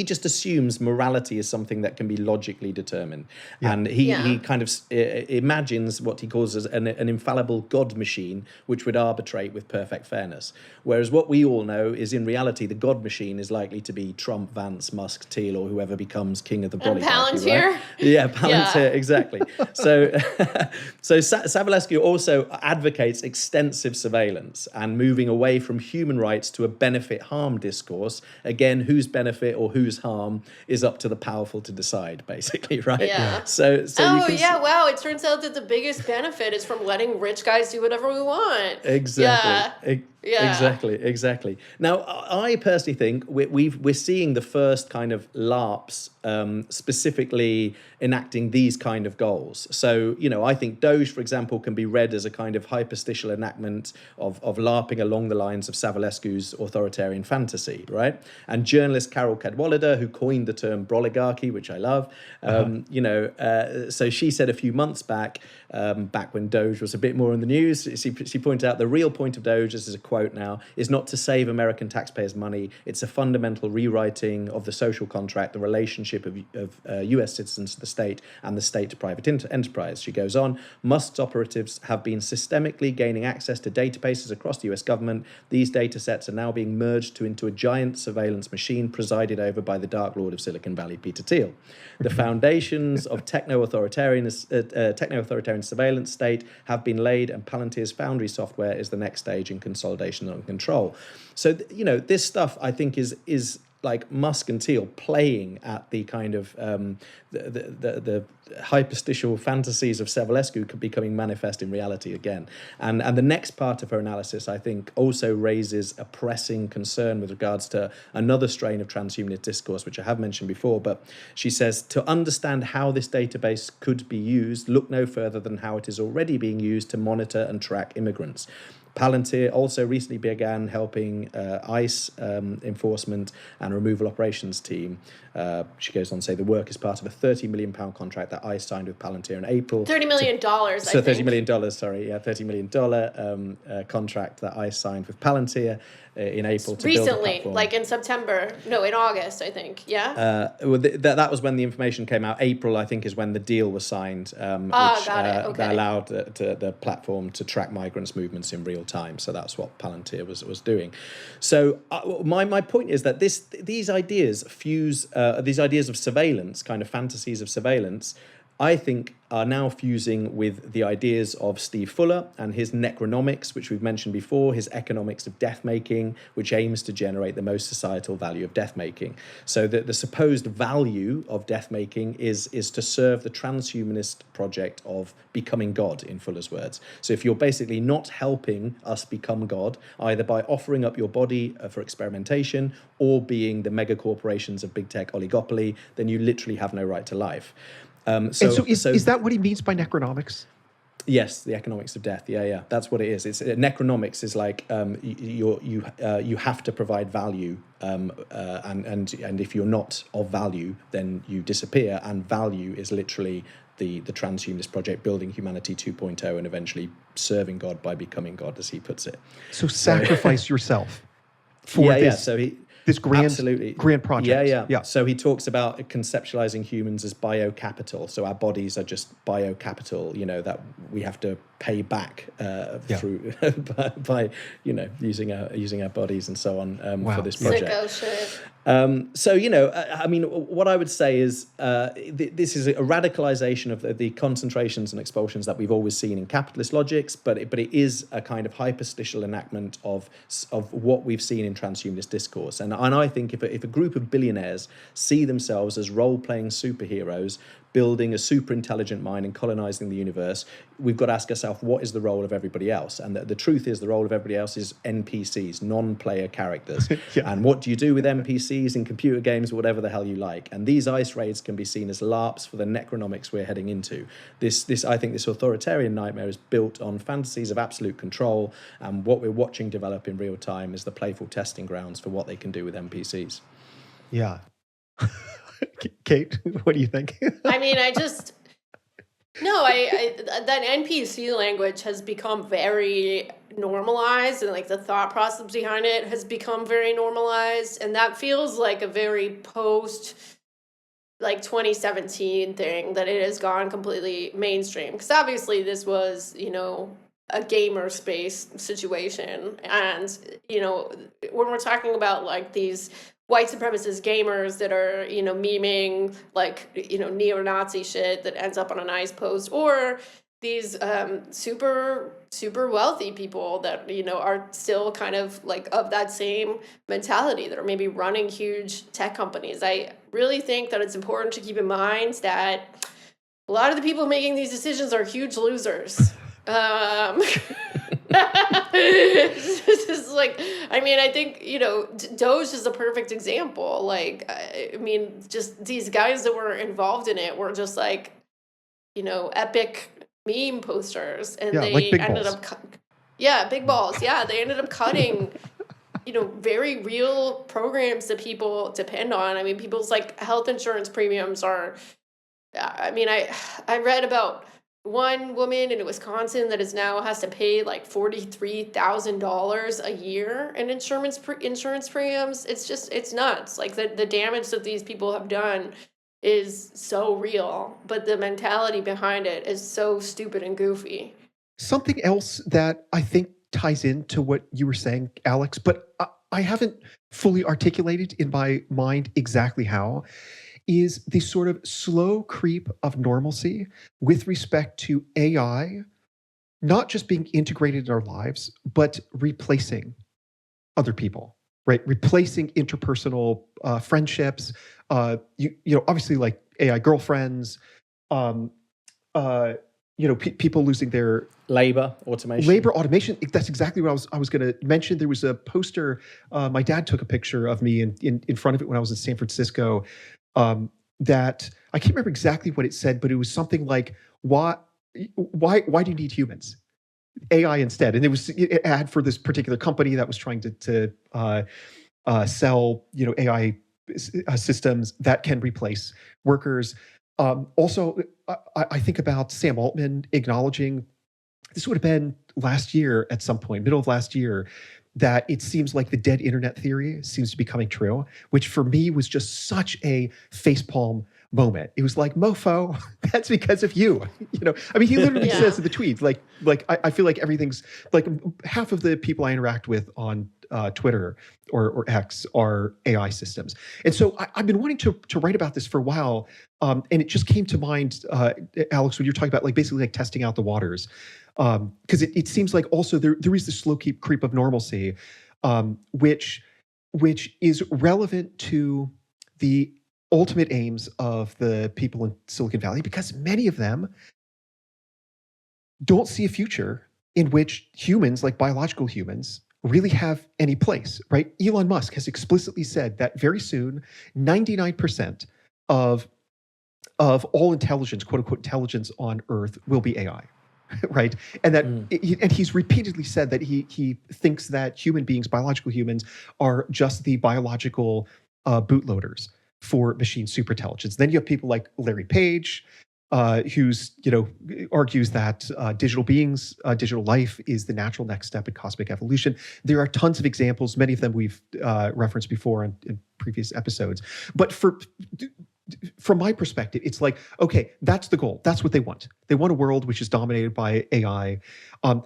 just assumes morality is something that can be logically determined, and he kind of imagines what he calls as an infallible God machine, which would arbitrate with perfect fairness. Whereas what we all know is, in reality, the God machine is likely to be Trump, Vance, Musk, Thiel, or whoever becomes king of the oligarchy. Palantir. Right? Yeah, Palantir, exactly. So Savulescu also advocates extensive surveillance and moving away from human rights to a benefit-harm discourse. Again, whose benefit or whose harm is up to the powerful to decide, basically, right? Yeah. So wow, it turns out that the biggest benefit is from letting rich guys do whatever we want. Exactly. Exactly. Now, I personally think we're seeing the first kind of LARPs specifically enacting these kind of goals. So, I think Doge, for example, can be read as a kind of hyperstitial enactment of LARPing along the lines of Savulescu's authoritarian fantasy, right? And journalist Carol Cadwallader, who coined the term broligarchy, which I love, so she said a few months back when Doge was a bit more in the news, she pointed out the real point of Doge, this is a quote now, is not to save American taxpayers money. It's a fundamental rewriting of the social contract, the relationship of US citizens to the state and the state to private enterprise. She goes on, Musk's operatives have been systemically gaining access to databases across the US government. These data sets are now being merged into a giant surveillance machine presided over by the Dark Lord of Silicon Valley, Peter Thiel. The foundations of techno-authoritarian surveillance state have been laid, and Palantir's Foundry software is the next stage in consolidation and control. So, this stuff I think is like Musk and Thiel playing at the kind of the hyperstitial fantasies of Savulescu becoming manifest in reality again. And the next part of her analysis, I think, also raises a pressing concern with regards to another strain of transhumanist discourse, which I have mentioned before. But she says, to understand how this database could be used, look no further than how it is already being used to monitor and track immigrants. Palantir also recently began helping ICE enforcement and removal operations team. She goes on to say the work is part of a £30 million contract that ICE signed with Palantir in April. $30 million, I think. $30 million, sorry. Yeah, $30 million contract that ICE signed with Palantir in April to build a platform. Like in September. No, in August, I think. Yeah? That was when the information came out. April, I think, is when the deal was signed, which that allowed the platform to track migrants' movements in real time. So that's what Palantir was doing. So my point is that these ideas fuse, these ideas of surveillance, kind of fantasies of surveillance, I think are now fusing with the ideas of Steve Fuller and his necronomics, which we've mentioned before, his economics of death making, which aims to generate the most societal value of death making. So the supposed value of death making is to serve the transhumanist project of becoming God, in Fuller's words. So if you're basically not helping us become God, either by offering up your body for experimentation or being the mega corporations of big tech oligopoly, then you literally have no right to life. So is that what he means by necronomics? Yes, the economics of death. Yeah, that's what it is. It's necronomics is like you have to provide value, and if you're not of value, then you disappear. And value is literally the transhumanist project, building humanity 2.0, and eventually serving God by becoming God, as he puts it. So sacrifice yourself for this. Yeah. So this grand, absolutely grand project. Yeah. So he talks about conceptualizing humans as biocapital. So our bodies are just biocapital, that we have to pay back through by using our bodies and so on for this project. Sicko shit. So I mean, what I would say is this is a radicalization of the concentrations and expulsions that we've always seen in capitalist logics, but it is a kind of hyperstitial enactment of what we've seen in transhumanist discourse. And I think if a group of billionaires see themselves as role-playing superheroes, building a super intelligent mind and colonizing the universe, we've got to ask ourselves, what is the role of everybody else? And the truth is, the role of everybody else is NPCs, non-player characters. And what do you do with NPCs in computer games, whatever the hell you like? And these ice raids can be seen as LARPs for the necronomics we're heading into. I think this authoritarian nightmare is built on fantasies of absolute control, and what we're watching develop in real time is the playful testing grounds for what they can do with NPCs. Yeah. Kate, what do you think? I mean, that NPC language has become very normalized, and like the thought process behind it has become very normalized, and that feels like a very post 2017 thing, that it has gone completely mainstream, because obviously this was a gamer space situation, and when we're talking about like these white supremacist gamers that are, memeing neo-Nazi shit that ends up on a nice post, or these super, super wealthy people that, are still kind of of that same mentality, that are maybe running huge tech companies. I really think that it's important to keep in mind that a lot of the people making these decisions are huge losers. This is I think, Doge is a perfect example. Just these guys that were involved in it were just epic meme posters, and they ended up, big balls. Yeah, they ended up cutting, very real programs that people depend on. I mean, people's health insurance premiums are. I read about one woman in Wisconsin that has to pay $43,000 a year in insurance premiums. It's nuts. The damage that these people have done is so real, but the mentality behind it is so stupid and goofy. Something else that I think ties into what you were saying, Alex, but I haven't fully articulated in my mind exactly how, is the sort of slow creep of normalcy with respect to AI, not just being integrated in our lives, but replacing other people, right? Replacing interpersonal friendships, obviously AI girlfriends, people losing their labor automation. That's exactly what I was going to mention. There was a poster. My dad took a picture of me in front of it when I was in San Francisco. That I can't remember exactly what it said, but it was something like, why do you need humans? AI instead. And it was an ad for this particular company that was trying to sell, AI systems that can replace workers. Also, I think about Sam Altman acknowledging, this would have been last year at some point, middle of last year, that it seems like the dead internet theory seems to be coming true, which for me was just such a facepalm moment. It was like, mofo, that's because of you. He literally says in the tweet, I feel like everything's half of the people I interact with on Twitter or X are AI systems. And so I've been wanting to write about this for a while. And it just came to mind, Alex, when you're talking about basically testing out the waters. Because it seems like also there is this slow creep of normalcy, which is relevant to the ultimate aims of the people in Silicon Valley, because many of them don't see a future in which humans, like biological humans, really have any place, right? Elon Musk has explicitly said that very soon, 99% of all intelligence, quote unquote, intelligence on Earth will be AI. Right, and that, and he's repeatedly said that he thinks that human beings, biological humans, are just the biological bootloaders for machine superintelligence. Then you have people like Larry Page, who's argues that digital beings, digital life is the natural next step in cosmic evolution. There are tons of examples, many of them we've referenced before in previous episodes. But from my perspective, it's like, okay, that's the goal. That's what they want. They want a world which is dominated by AI.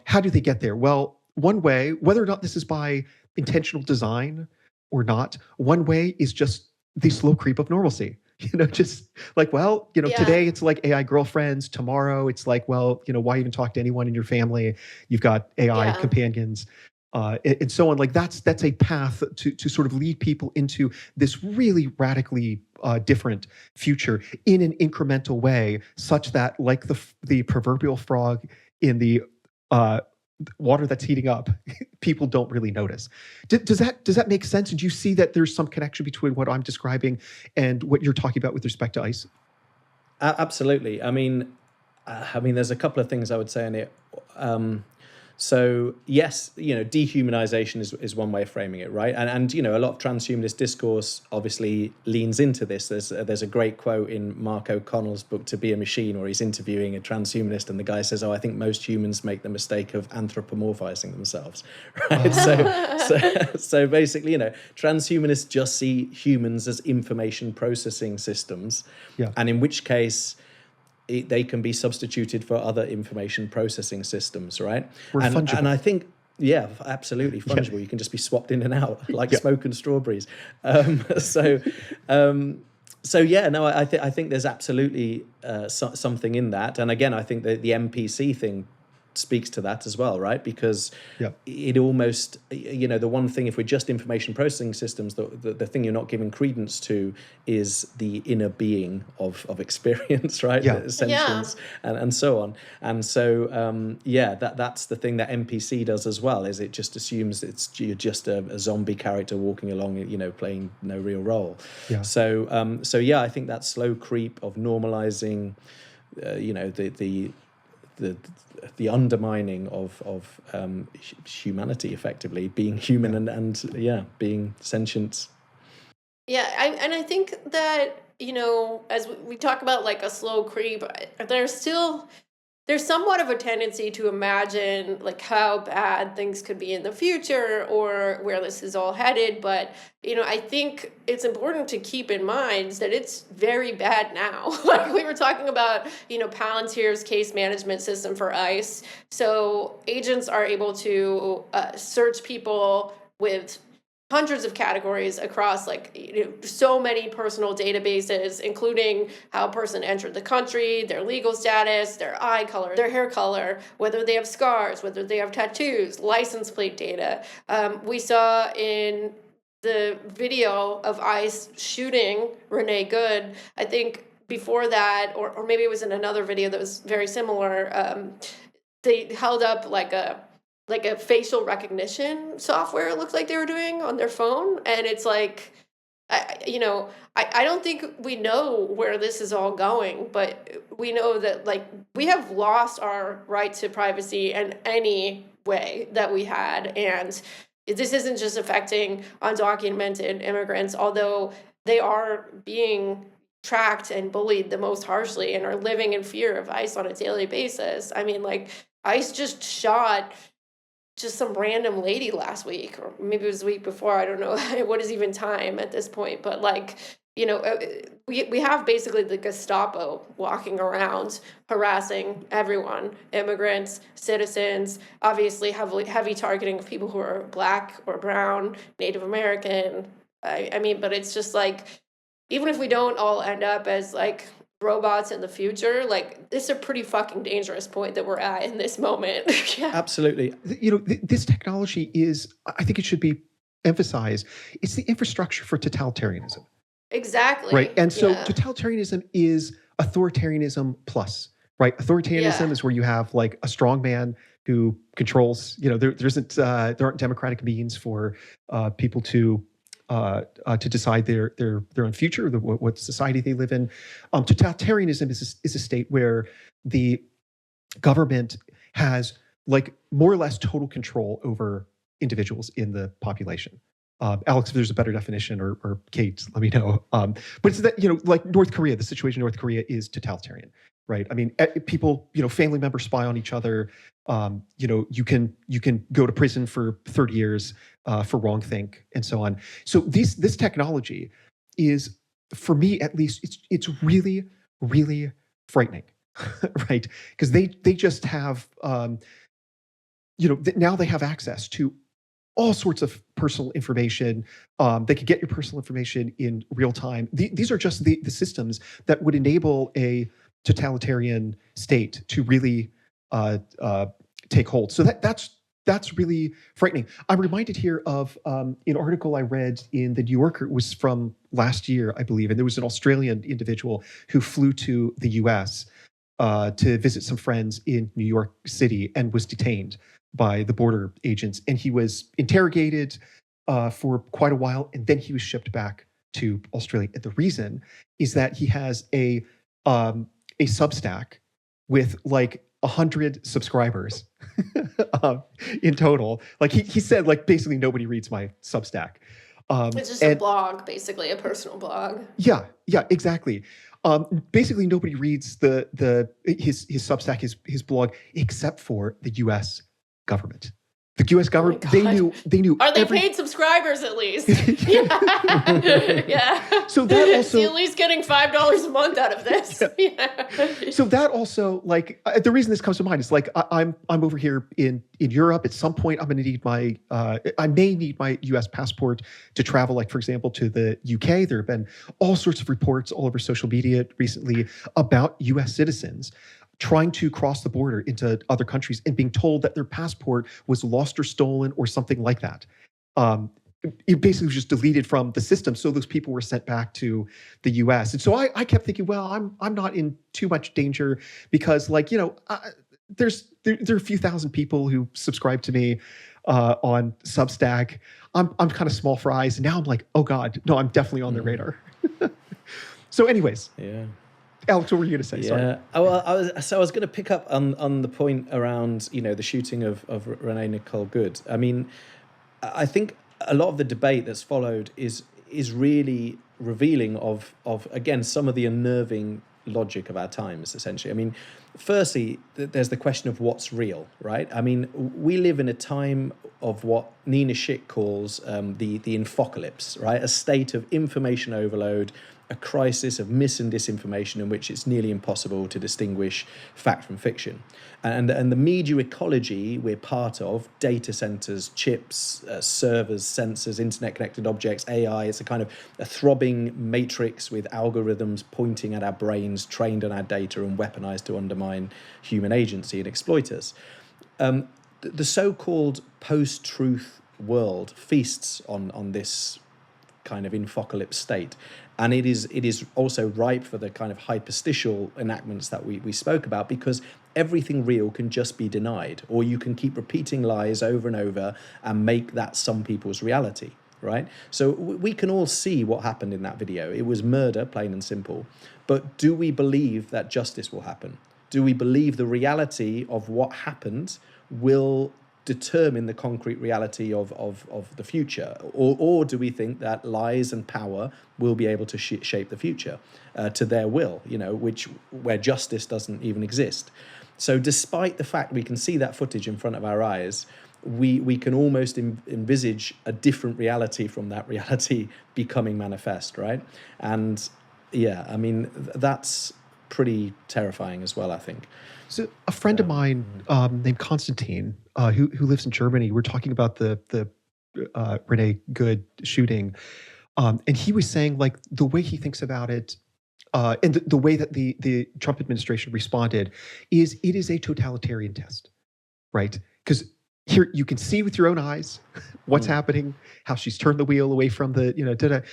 How do they get there? Well, one way, whether or not this is by intentional design or not, one way is just the slow creep of normalcy. Just like, well, today it's like AI girlfriends. Tomorrow it's like, well, why even talk to anyone in your family? You've got AI companions. And so on. Like that's a path to sort of lead people into this really radically different future in an incremental way, such that, like the proverbial frog in the water that's heating up, people don't really notice. Does that make sense? And do you see that there's some connection between what I'm describing and what you're talking about with respect to ICE? Absolutely. I mean, there's a couple of things I would say in it. So yes, dehumanization is one way of framing it, right? And a lot of transhumanist discourse obviously leans into this. There's a great quote in Mark O'Connell's book To Be a Machine, where he's interviewing a transhumanist, and the guy says, "Oh, I think most humans make the mistake of anthropomorphizing themselves." Right? So basically, transhumanists just see humans as information processing systems, and in which case they can be substituted for other information processing systems, right? And I think, absolutely fungible. You can just be swapped in and out like smoke and strawberries. I think there's absolutely something in that. And again, I think that the NPC thing speaks to that as well, right? Because it almost, the one thing, if we're just information processing systems, the thing you're not giving credence to is the inner being of experience, right? Sentience and so on. And so, that's the thing that NPC does as well, is it just assumes you're just a zombie character walking along, playing no real role. So I think that slow creep of normalizing, the undermining of humanity, effectively being human and being sentient. And I think that as we talk about like a slow creep, there's somewhat of a tendency to imagine like how bad things could be in the future or where this is all headed. But, I think it's important to keep in mind that it's very bad now. Like we were talking about, Palantir's case management system for ICE. So agents are able to search people with hundreds of categories across so many personal databases, including how a person entered the country, their legal status, their eye color, their hair color, whether they have scars, whether they have tattoos, license plate data. We saw in the video of ICE shooting Renee Good, I think before that, or maybe it was in another video that was very similar, they held up like a facial recognition software, it looked like they were doing on their phone. And it's like, I don't think we know where this is all going, but we know that we have lost our right to privacy in any way that we had. And this isn't just affecting undocumented immigrants, although they are being tracked and bullied the most harshly and are living in fear of ICE on a daily basis. I mean, ICE just shot just some random lady last week, or maybe it was the week before. I don't know what is even time at this point, but we have basically the Gestapo walking around harassing everyone, immigrants, citizens, obviously heavy targeting of people who are Black or brown, Native American. I mean, but it's just even if we don't all end up as robots in the future, this is a pretty fucking dangerous point that we're at in this moment. Absolutely. This technology is, I think it should be emphasized, it's the infrastructure for totalitarianism. Exactly. Right. And so totalitarianism is authoritarianism plus, right? Authoritarianism is where you have a strong man who controls, there aren't democratic means for people to decide their own future, what society they live in. Totalitarianism is a state where the government has more or less total control over individuals in the population. Alex, if there's a better definition, or Kate, let me know. But it's that, North Korea, the situation in North Korea is totalitarian, right? I mean, people, family members spy on each other. You can go to prison for 30 years for wrongthink and so on. So this technology is for me at least, it's really, really frightening, right? Because they just have, now they have access to all sorts of personal information. They could get your personal information in real time. These are just the systems that would enable a totalitarian state to really take hold. So that's really frightening. I'm reminded here of an article I read in the New Yorker. It was from last year, I believe, and there was an Australian individual who flew to the U.S. To visit some friends in New York City and was detained by the border agents, and he was interrogated for quite a while, and then he was shipped back to Australia. And the reason is that he has a Substack with like 100 subscribers in total. Like he said, like basically nobody reads my Substack. It's just a blog, basically a personal blog. Yeah, exactly. Basically, nobody reads his Substack, his blog, except for the U.S. government. The U.S. government, they knew. Are they paid subscribers at least? Yeah. So that also, at least getting $5 a month out of this. Yeah. So that also, like, the reason this comes to mind is like I'm over here in Europe. At some point, I'm going to need I may need my U.S. passport to travel. Like, for example, to the UK. There have been all sorts of reports all over social media recently about U.S. citizens trying to cross the border into other countries and being told that their passport was lost or stolen or something like that. It basically was just deleted from the system, so those people were sent back to the U.S. And so I kept thinking, well, I'm not in too much danger because, like, there are a few thousand people who subscribe to me on Substack. I'm kind of small fries, and now I'm like, oh God, no, I'm definitely on their radar. So, anyways, yeah. Alex, what were you going to say? Yeah. Sorry. Well, I was going to pick up on the point around the shooting of Renee Nicole Good. I mean, I think a lot of the debate that's followed is really revealing of again some of the unnerving logic of our times. Essentially, I mean, firstly, there's the question of what's real, right? I mean, we live in a time of what Nina Schick calls the infocalypse, right? A state of information overload, a crisis of mis and disinformation in which it's nearly impossible to distinguish fact from fiction. And the media ecology we're part of, data centers, chips, servers, sensors, internet-connected objects, AI, it's a kind of a throbbing matrix with algorithms pointing at our brains, trained on our data and weaponized to undermine human agency and exploit us. The so-called post-truth world feasts on this kind of infocalypse state. And it is also ripe for the kind of hyperstitial enactments that we spoke about, because everything real can just be denied, or you can keep repeating lies over and over and make that some people's reality, right? So we can all see what happened in that video. It was murder, plain and simple. But do we believe that justice will happen? Do we believe the reality of what happened will determine the concrete reality of the future, or do we think that lies and power will be able to shape the future to their will, where justice doesn't even exist? So despite the fact we can see that footage in front of our eyes, we can almost envisage a different reality from that reality becoming manifest, right? And yeah, I mean, that's pretty terrifying as well, I think. So a friend of mine named Konstantin, who lives in Germany, we're talking about the Renee Good shooting, and he was saying, like, the way he thinks about it, and the way that the Trump administration responded is it is a totalitarian test, right? Because here you can see with your own eyes what's happening, how she's turned the wheel away from the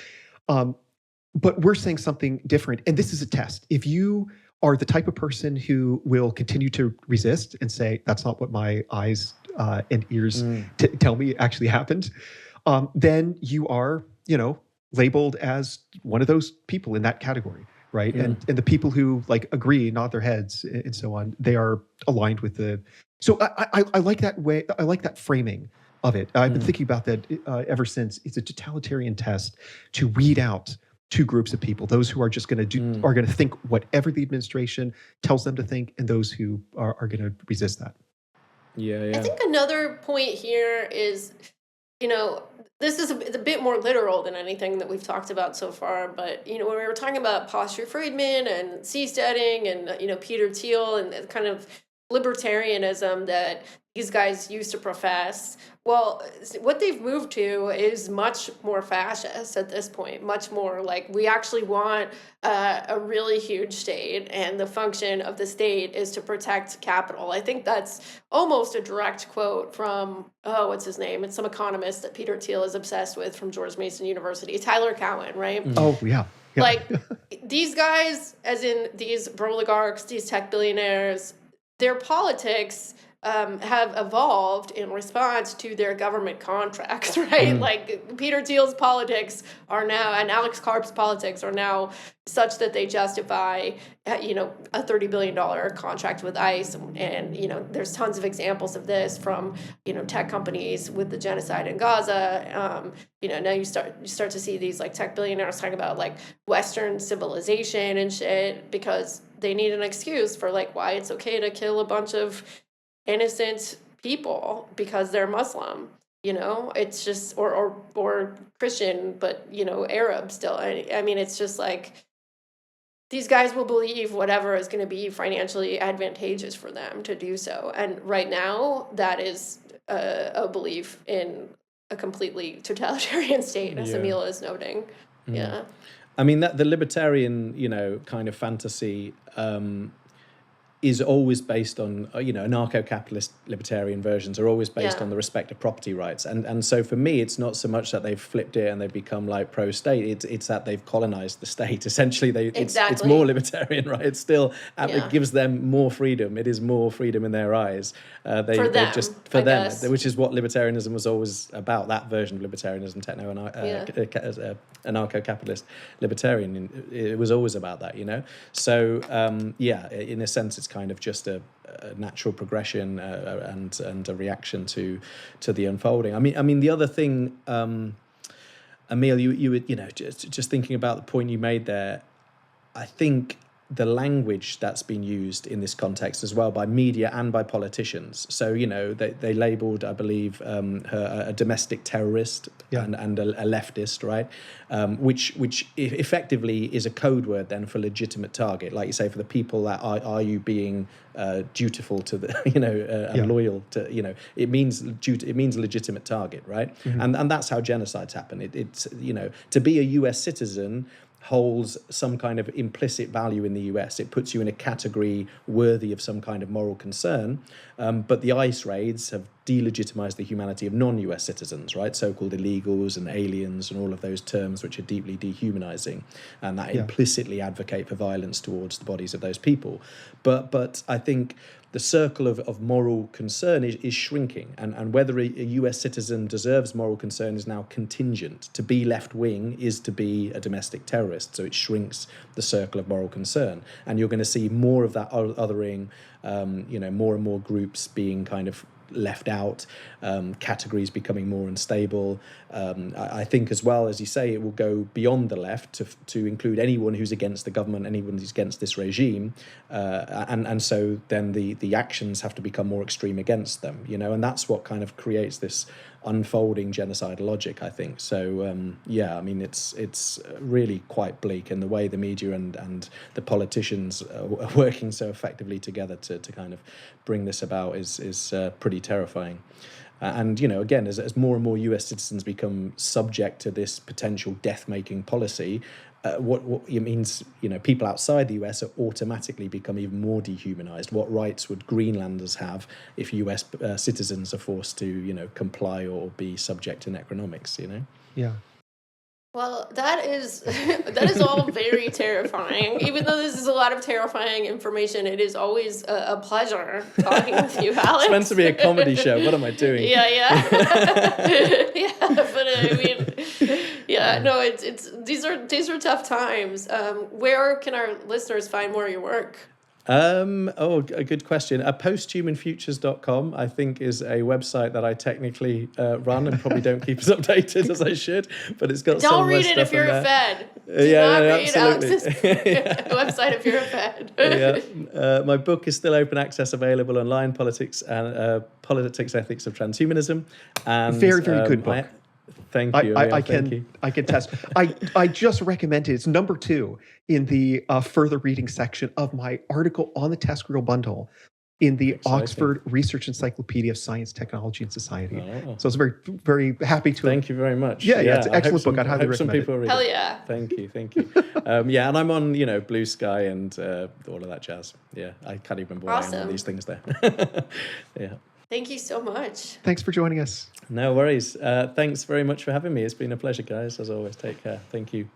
but we're saying something different, and this is a test. If you are the type of person who will continue to resist and say, that's not what my eyes and ears tell me actually happened, then you are, labeled as one of those people in that category, right? And the people who like agree, nod their heads and so on, they are aligned with the... So I like that way. I like that framing of it. I've been thinking about that ever since. It's a totalitarian test to weed out two groups of people: those who are just going to are going to think whatever the administration tells them to think, and those who are going to resist that. Yeah. I think another point here is you know, this is a bit more literal than anything that we've talked about so far. But, you know, when we were talking about Posture Friedman and seasteading and, you know, Peter Thiel and the kind of libertarianism that these guys used to profess, well, what they've moved to is much more fascist at this point, much more like we actually want a really huge state, and the function of the state is to protect capital. I think that's almost a direct quote from, oh, what's his name? It's some economist that Peter Thiel is obsessed with from George Mason University, Tyler Cowen, right? Oh, yeah. Yeah. Like these guys, as in these oligarchs, these tech billionaires, their politics have evolved in response to their government contracts, right? Like Peter Thiel's politics are now, and Alex Karp's politics are now such that they justify, you know, a $30 billion contract with ICE. And, you know, there's tons of examples of this from, you know, tech companies with the genocide in Gaza. You know, now you start to see these like tech billionaires talking about like Western civilization and shit because they need an excuse for like why it's okay to kill a bunch of innocent people because they're Muslim. You know, it's just or Christian, but, you know, Arab still. I mean, it's just like these guys will believe whatever is going to be financially advantageous for them to do so. And right now, that is a belief in a completely totalitarian state, as Emil is noting. Yeah. I mean, that the libertarian, you know, kind of fantasy is always based on, you know, anarcho-capitalist libertarian versions are always based on the respect of property rights. And so for me, it's not so much that they've flipped it and they've become like pro-state, it's that they've colonized the state. Essentially, it's more libertarian, right? It's still, it gives them more freedom. It is more freedom in their eyes. For them, which is what libertarianism was always about, that version of libertarianism, anarcho-capitalist libertarian. It was always about that, you know? So, in a sense, it's kind of just a natural progression and a reaction to the unfolding. I mean, the other thing, Emil, you would, you know, just thinking about the point you made there, I think the language that's been used in this context as well by media and by politicians. So, you know, they labelled, I believe, her a domestic terrorist and a leftist, right? Which effectively is a code word then for legitimate target. Like you say, for the people that are you being dutiful to the, you know, and loyal to, you know, it means legitimate target, right? And that's how genocides happen. It's, you know, to be a US citizen holds some kind of implicit value in the US. It puts you in a category worthy of some kind of moral concern. But the ICE raids have delegitimized the humanity of non-US citizens, right? So-called illegals and aliens and all of those terms which are deeply dehumanizing and that implicitly advocate for violence towards the bodies of those people. But I think the circle of moral concern is shrinking, and whether a US citizen deserves moral concern is now contingent. To be left-wing is to be a domestic terrorist, so it shrinks the circle of moral concern. And you're going to see more of that othering, you know, more and more groups being kind of left out, categories becoming more unstable. I think as well, as you say, it will go beyond the left to include anyone who's against the government, anyone who's against this regime, and so then the actions have to become more extreme against them, you know, and that's what kind of creates this unfolding genocidal logic, I think. So I mean, it's really quite bleak, and the way the media and the politicians are working so effectively together to kind of bring this about is pretty terrifying. And, you know, again, as more and more US citizens become subject to this potential death-making policy, what it means, you know, people outside the US are automatically become even more dehumanized. What rights would Greenlanders have if US citizens are forced to, you know, comply or be subject to necronomics, you know? Yeah. Well, that is all very terrifying. Even though this is a lot of terrifying information, it is always a pleasure talking with you, Alex. It's meant to be a comedy show. What am I doing? Yeah. But I mean, no, it's these are tough times. Where can our listeners find more of your work? A good question. Posthumanfutures.com, I think, is a website that I technically run and probably don't keep as updated as I should, but it's got some of my stuff in there. Don't read it if you're a Fed. Do not read absolutely. Alex's website if you're a fan. My book is still open access, available online. Politics, Ethics of Transhumanism, and Very, very good book. Thank you. I thank you. can test. I just recommend it. It's number 2 in the further reading section of my article on the Test Grill bundle in the Exciting. Oxford Research Encyclopedia of Science, Technology, and Society. Oh. So I was very, very happy to. Thank you very much. Yeah, it's an excellent book. I'd highly hope some recommend people it. read Hell it. yeah. Thank you. Yeah, and I'm on, Blue Sky and all of that jazz. Yeah, I can't even remember why I'm on Awesome. these things there. Yeah. Thank you so much. Thanks for joining us. No worries. Thanks very much for having me. It's been a pleasure, guys. As always, take care. Thank you.